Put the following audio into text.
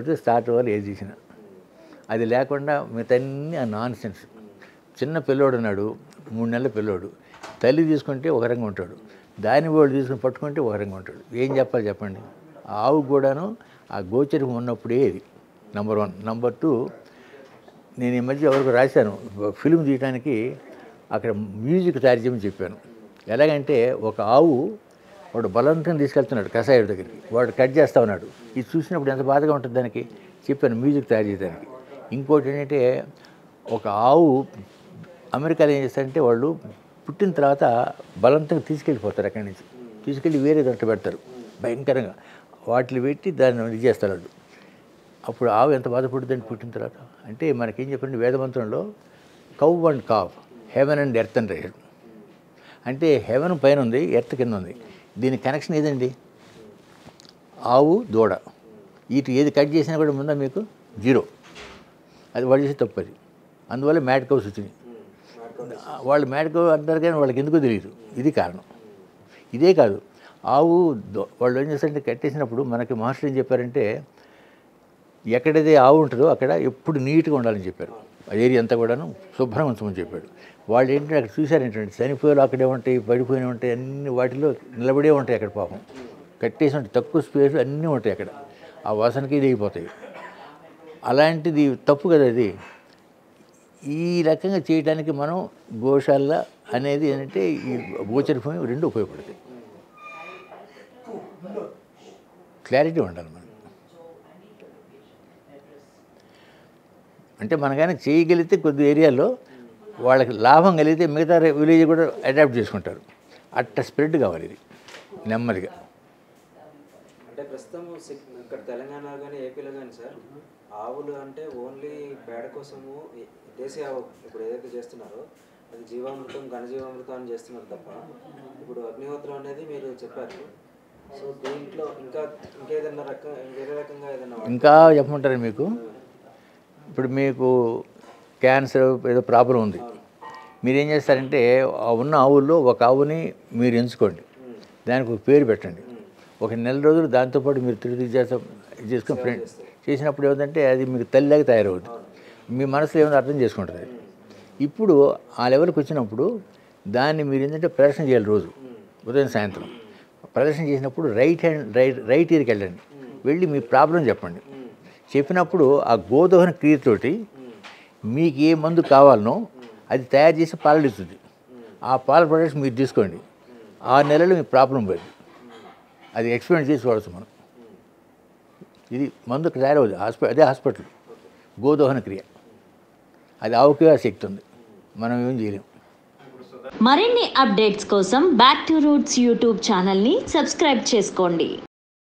పడితే స్టార్ట్ అవ్వాలి ఏది తీసినా. అది లేకుండా మిగతాన్ని ఆ నాన్ సెన్స్. చిన్న పిల్లోడు ఉన్నాడు, 3 నెలల పిల్లోడు, తల్లి తీసుకుంటే ఒక రకంగా ఉంటాడు, దాని వాడు తీసుకుని పట్టుకుంటే ఒక రకంగా ఉంటాడు. ఏం చెప్పాలి చెప్పండి? ఆవు కూడాను ఆ గోచరం ఉన్నప్పుడే ఇది నంబర్ 1. నంబర్ 2, నేను ఈ మధ్య ఎవరికి రాశాను, ఫిల్మ్ తీయడానికి అక్కడ మ్యూజిక్ తయారు చేయమని చెప్పాను. ఎలాగంటే ఒక ఆవు వాడు బలవంతంగా తీసుకెళ్తున్నాడు కషాయుడి దగ్గరికి, వాడు కట్ చేస్తా ఉన్నాడు. ఇది చూసినప్పుడు ఎంత బాధగా ఉంటుంది దానికి. చెప్పాను మ్యూజిక్ తయారు చేయడానికి. ఇంకోటి ఏంటంటే, ఒక ఆవు అమెరికాలో ఏం చేస్తారంటే వాళ్ళు పుట్టిన తర్వాత బలవంతంగా తీసుకెళ్ళిపోతారు అక్కడి నుంచి, తీసుకెళ్ళి వేరే దాంట్లో పెడతారు భయంకరంగా, వాటిని పెట్టి దాన్ని ఇది చేస్తారు వాళ్ళు. అప్పుడు ఆవు ఎంత బాధపడుతుందండి పుట్టిన తర్వాత. అంటే మనకేం చెప్పండి వేదమంత్రంలో, cow and calf, heaven and earth అని రాశాడు. అంటే హెవెన్ పైన ఉంది, ఎర్త్ కింద ఉంది. దీని కనెక్షన్ ఏదండి? ఆవు దూడ. ఇటు ఏది కట్ చేసినా కూడా ముందా మీకు 0. అది వాడు చేసే తప్పు అది. అందువల్ల మ్యాడ్ కౌస్ వచ్చినాయి. వాళ్ళు మ్యాడ్ కౌ అంటారు కానీ వాళ్ళకి ఎందుకో తెలియదు. ఇది కారణం. ఇదే కాదు, ఆవు వాళ్ళు ఏం చేస్తారంటే కట్టేసినప్పుడు మనకి మహర్షులు ఏం చెప్పారంటే, ఎక్కడైతే ఆవు ఉంటుందో అక్కడ ఎప్పుడు నీట్గా ఉండాలని చెప్పారు. ఆ ఏరియా అంతా కూడాను శుభ్రంగా ఉంచమని చెప్పాడు. వాళ్ళు ఏంటంటే అక్కడ చూశారు ఏంటంటే, చనిపోయేలు అక్కడే ఉంటాయి, పడిపోయినవి ఉంటాయి, అన్ని వాటిలో నిలబడే ఉంటాయి అక్కడ. పాపం కట్టేసి ఉంటాయి, తక్కువ స్పేస్ అన్నీ ఉంటాయి అక్కడ, ఆ వాసనకి ఇది అయిపోతాయి. అలాంటిది తప్పు కదా అది. ఈ రకంగా చేయడానికి మనం గోశాల అనేది ఏంటంటే ఈ గోచర భూమి 2 ఉపయోగపడతాయి. క్లారిటీ ఉండాలి మనం. అంటే మనం కానీ చేయగలిగితే కొద్ది ఏరియాలో వాళ్ళకి లాభం కలిగితే మిగతా విలేజ్ కూడా అడాప్ట్ చేసుకుంటారు. అట్ట స్ప్రెడ్ కావాలి ఇది నెమ్మదిగా. అంటే ప్రస్తుతం ఇక్కడ తెలంగాణలో కానీ ఏపీలో కానీ సార్, ఆవులు అంటే ఓన్లీ పేడ కోసము దేశీయ ఆవు ఇప్పుడు ఏదైతే చేస్తున్నారో అది జీవామృతం, ఘనజీవామృతం అని చేస్తున్నారు తప్ప, ఇప్పుడు అగ్నిహోత్రం అనేది మీరు చెప్పారు. సో దీంట్లో ఇంకేదన్నా వేరే రకంగా ఏదన్నా ఇంకా చెప్పమంటారు మీకు. ఇప్పుడు మీకు క్యాన్సర్ ఏదో ప్రాబ్లం ఉంది, మీరేం చేస్తారంటే ఉన్న ఆవుల్లో ఒక ఆవుని మీరు ఎంచుకోండి, దానికి ఒక పేరు పెట్టండి. ఒక నెల రోజులు దాంతోపాటు మీరు తిరిగి చేసుకుని ఫ్రెండ్ చేసినప్పుడు ఏమిటంటే అది మీకు తల్లిలాగా తయారవుతుంది. మీ మనసులో ఏమైనా అర్థం చేసుకుంటుంది. ఇప్పుడు ఆ లెవెల్కి వచ్చినప్పుడు దాన్ని మీరు ఏంటంటే ప్రదర్శన చేయాలి రోజు ఉదయం సాయంత్రం. ప్రదర్శన చేసినప్పుడు రైట్ ఇయర్కి వెళ్ళండి, వెళ్ళి మీ ప్రాబ్లం చెప్పండి. చెప్పినప్పుడు ఆ గోదోహన క్రియతోటి మీకు ఏ మందు కావాలనో అది తయారు చేసి పాలు ఇస్తుంది. ఆ పాల ప్రొడక్ట్స్ మీరు తీసుకోండి, 6 నెలలు మీ ప్రాబ్లం పోయింది. అది ఎక్స్పెరిమెంట్ చేసి వాడచ్చు మనం. ఇది మందుకు తయారవుతుంది అదే హాస్పిటల్. గోదోహన క్రియ అది ఆవుకే ఆ శక్తి ఉంది, మనం ఏం చేయలేం. మరిన్ని అప్డేట్స్ కోసం బ్యాక్ టు రూట్స్ యూట్యూబ్ ఛానల్ని సబ్స్క్రైబ్ చేసుకోండి.